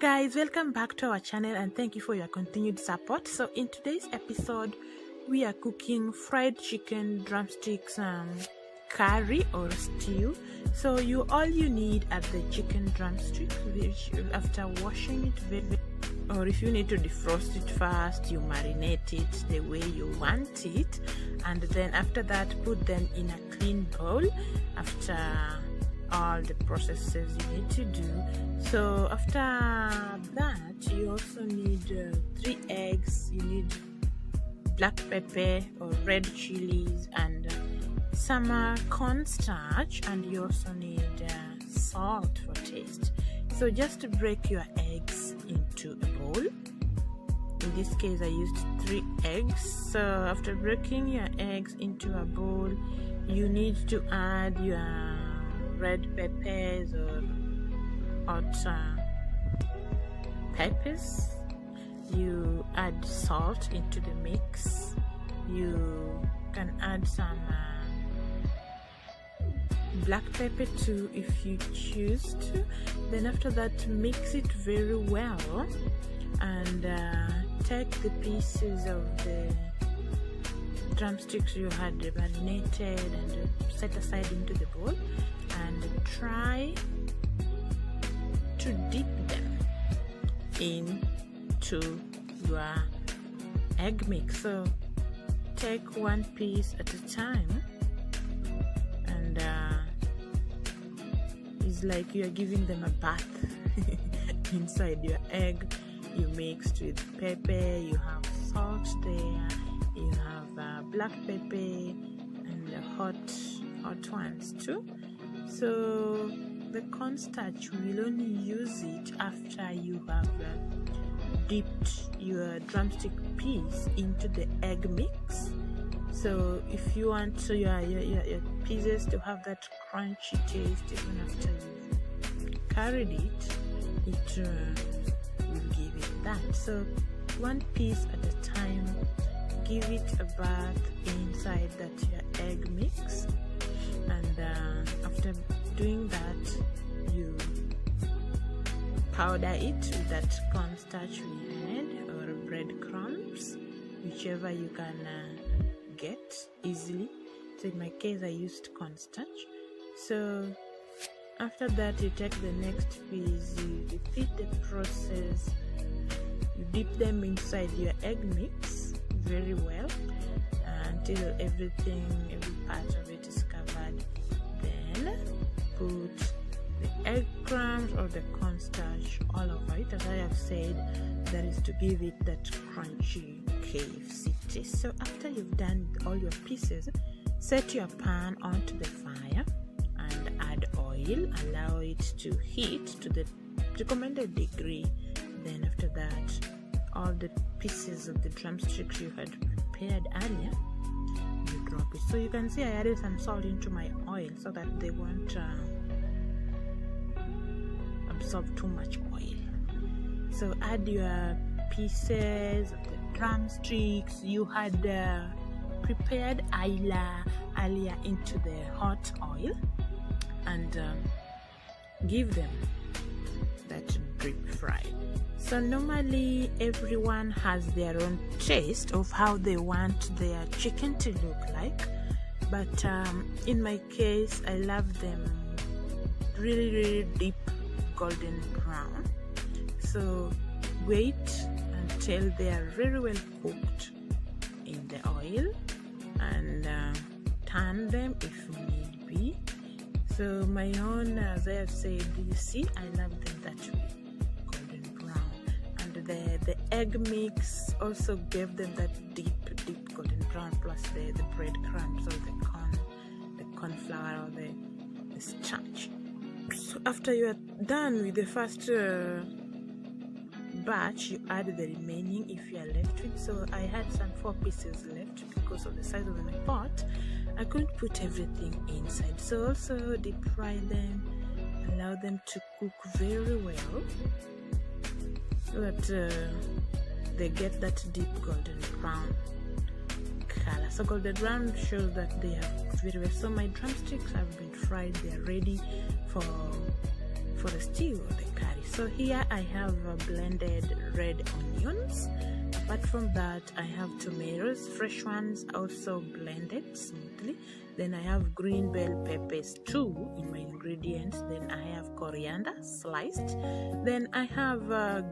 guys, welcome back to our channel and thank you for your continued support. So in today's episode we are cooking fried chicken drumsticks curry or stew. So all you need are the chicken drumsticks, which after washing it or if you need to defrost it first, you marinate it the way you want it, and then after that put them in a clean bowl after all the processes you need to do. So after that you also need 3 eggs, you need black pepper or red chilies and some cornstarch, and you also need salt for taste. So just break your eggs into a bowl. In this case I used 3 eggs. So after breaking your eggs into a bowl, you need to add your red peppers or hot peppers. You add salt into the mix. You can add some black pepper too if you choose to. Then after that mix it very well and take the pieces of the drumsticks you had marinated and set aside into the bowl and try to dip them into your egg mix. So take one piece at a time, and it's like you are giving them a bath inside your egg. You mixed with pepper, you have salt there, you have black pepper and hot ones too. So the cornstarch, we will only use it after you have dipped your drumstick piece into the egg mix. So if you want your pieces to have that crunchy taste even after you've carried it, it will give it that. So one piece at a time, give it a bath inside that your egg mix, and after doing that you powder it with that cornstarch we made or breadcrumbs, whichever you can get easily. So in my case I used cornstarch. So after that you take the next piece, you repeat the process, you dip them inside your egg mix very well until every part of it is covered. Then put the egg crumbs or the cornstarch all over it. As I have said, that is to give it that crunchy KFC taste. So after you've done all your pieces, set your pan onto the fire and add oil. Allow it to heat to the recommended degree. Then after that, all the pieces of the drumsticks you had prepared earlier, you drop it. So you can see I added some salt into my oil so that they won't absorb too much oil. So add your pieces of the drumsticks you had prepared earlier into the hot oil and give them that deep fry. So normally everyone has their own taste of how they want their chicken to look like, but in my case I love them really deep golden brown. So wait until they are very well cooked in the oil and turn them if need be. So my own, as I have said, you see I love them that way, golden brown, and the egg mix also gave them that deep golden brown, plus the breadcrumbs or the corn flour or the starch. So after you are done with the first batch, you add the remaining if you are left with. So I had some 4 pieces left because of the size of my pot. I couldn't put everything inside, so also deep fry them, allow them to cook very well so that they get that deep golden brown color. So golden brown shows that they have cooked very well. So my drumsticks have been fried, they are ready for for the stew or the curry. So here I have blended red onions. Apart from that, I have tomatoes, fresh ones, also blended smoothly. Then I have green bell peppers too in my ingredients. Then I have coriander sliced. Then I have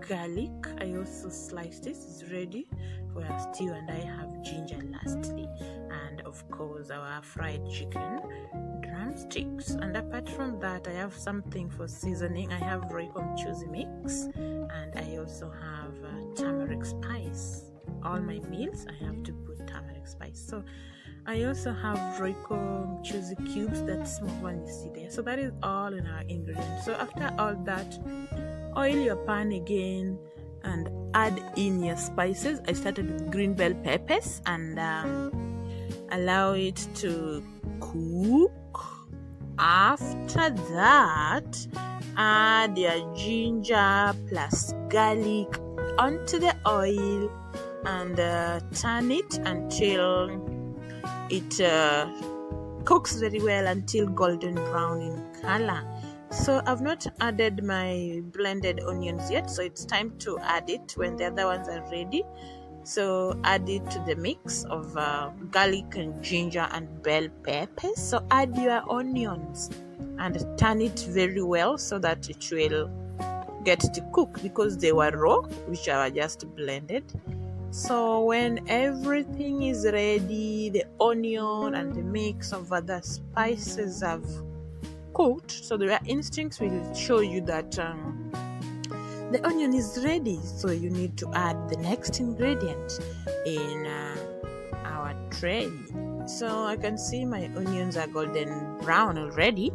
garlic. I also sliced this. It's ready for our stew. And I have ginger lastly. And of course our fried chicken drumsticks. And apart from that, I have something for seasoning. I have Royco mchuzi mix. And I also have turmeric spice. All my meals I have to put turmeric spice. So I also have Royco mchuzi cubes, that small one you see there. So that is all in our ingredients. So after all that, oil your pan again and add in your spices. I started with green bell peppers and allow it to cook. After that, add your ginger plus garlic onto the oil and turn it until it cooks very well, until golden brown in color. So I've not added my blended onions yet, so it's time to add it when the other ones are ready. So add it to the mix of garlic and ginger and bell peppers. So add your onions and turn it very well so that it will get to cook, because they were raw, which I just blended. So when everything is ready, the onion and the mix of other spices have cooked, so the instincts will show you that the onion is ready. So you need to add the next ingredient in our tray. So I can see my onions are golden brown already.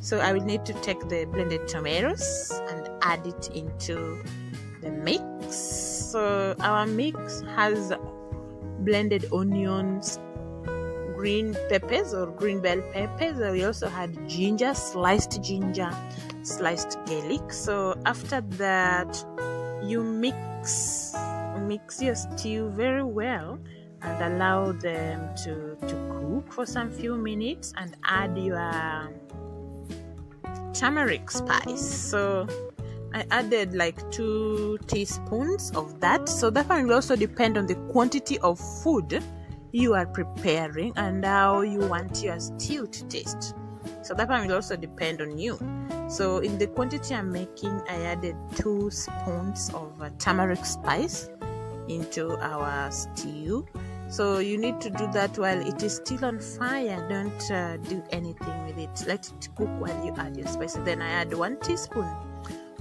So I will need to take the blended tomatoes and add it into the mix. So our mix has blended onions, green peppers or green bell peppers. We also had ginger, sliced garlic. So after that, you mix your stew very well and allow them to cook for some few minutes and add your turmeric spice. So I added like 2 teaspoons of that. So that one will also depend on the quantity of food you are preparing and how you want your stew to taste. So that one will also depend on you. So in the quantity I'm making, I added 2 spoons of turmeric spice into our stew. So you need to do that while it is still on fire. Don't do anything with it. Let it cook while you add your spices. Then I add 1 teaspoon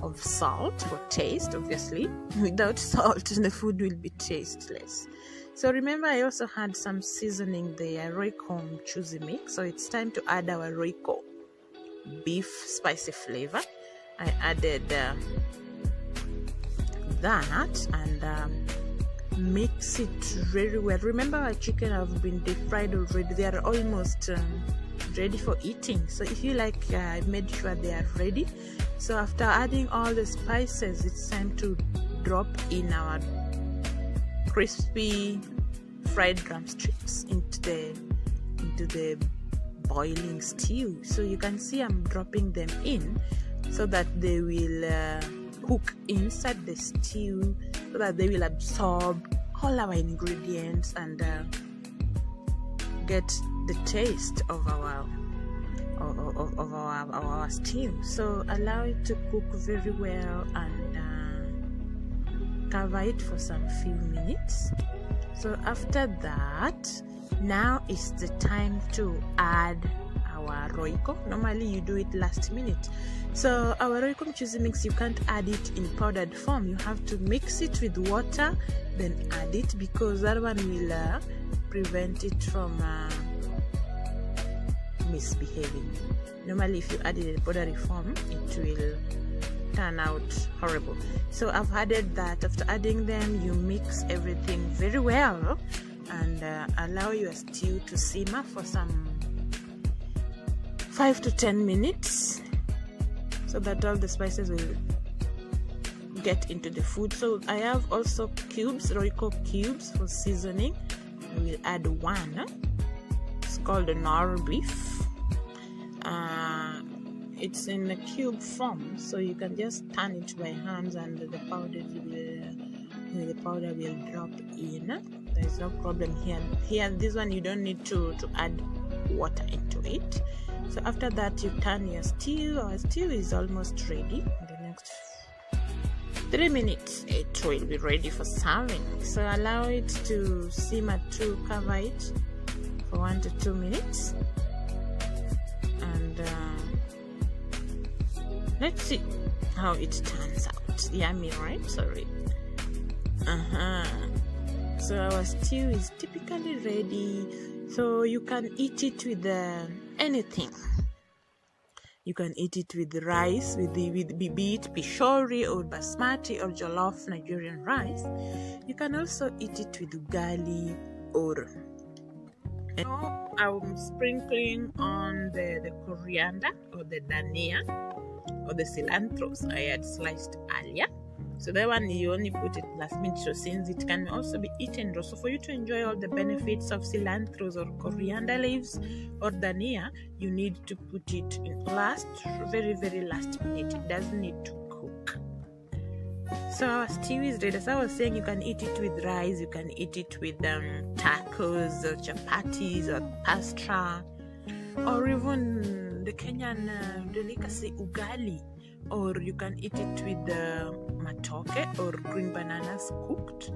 of salt for taste. Obviously, without salt, the food will be tasteless. So remember, I also had some seasoning there, Royco mchuzi mix. So it's time to add our Royco beef spicy flavor. I added that and mix it very well. Remember, our chicken have been deep fried already. They are almost ready for eating. So if you like, I made sure they are ready. So after adding all the spices, it's time to drop in our crispy fried drumsticks into the boiling stew. So you can see I'm dropping them in so that they will cook inside the stew, so that they will absorb all our ingredients and get the taste of our stew. So allow it to cook very well and cover it for some few minutes. So after that, now is the time to add our Royco. Normally you do it last minute. So our Royco mchuzi mix, you can't add it in powdered form. You have to mix it with water, then add it, because that one will prevent it from misbehaving. Normally if you add it in powdery form, it will turn out horrible. So I've added that. After adding them, you mix everything very well and allow your stew to simmer for some 5 to 10 minutes so that all the spices will get into the food. So I have also cubes, Royco cubes for seasoning. I will add 1. It's called the knorr beef. it's in a cube form, so you can just turn it by hands and the powder will drop in. There is no problem here. This one you don't need to add water into it. So after that, you turn your stew. Our stew is almost ready. In the next 3 minutes it will be ready for serving. So allow it to simmer to cover it for 1 to 2 minutes, and let's see how it turns out. Yummy, right? Sorry. So our stew is typically ready. So you can eat it with anything. You can eat it with rice, with be it pishori or basmati or jollof Nigerian rice. You can also eat it with ugali or. Now I'm sprinkling on the coriander or the dhania or the cilantro. So I had sliced earlier. So that one you only put it last minute, so since it can also be eaten raw. So for you to enjoy all the benefits of cilantros or coriander leaves or dhania, you need to put it in very last minute. It doesn't need to cook. So our stew is ready. As I was saying, you can eat it with rice, you can eat it with tacos or chapatis or pasta, or even the Kenyan delicacy ugali. Or you can eat it with matoke or green bananas cooked.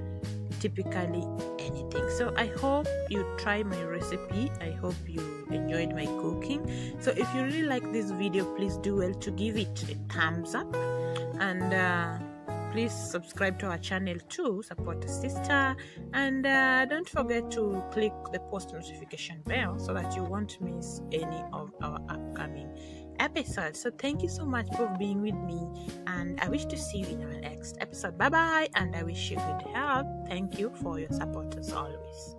Typically anything. So I hope you try my recipe. I hope you enjoyed my cooking. So if you really like this video, please do well to give it a thumbs up, and please subscribe to our channel too, support a sister, and don't forget to click the post notification bell so that you won't miss any of our upcoming episodes. So thank you so much for being with me, and I wish to see you in our next episode. Bye bye, and I wish you good health. Thank you for your support as always.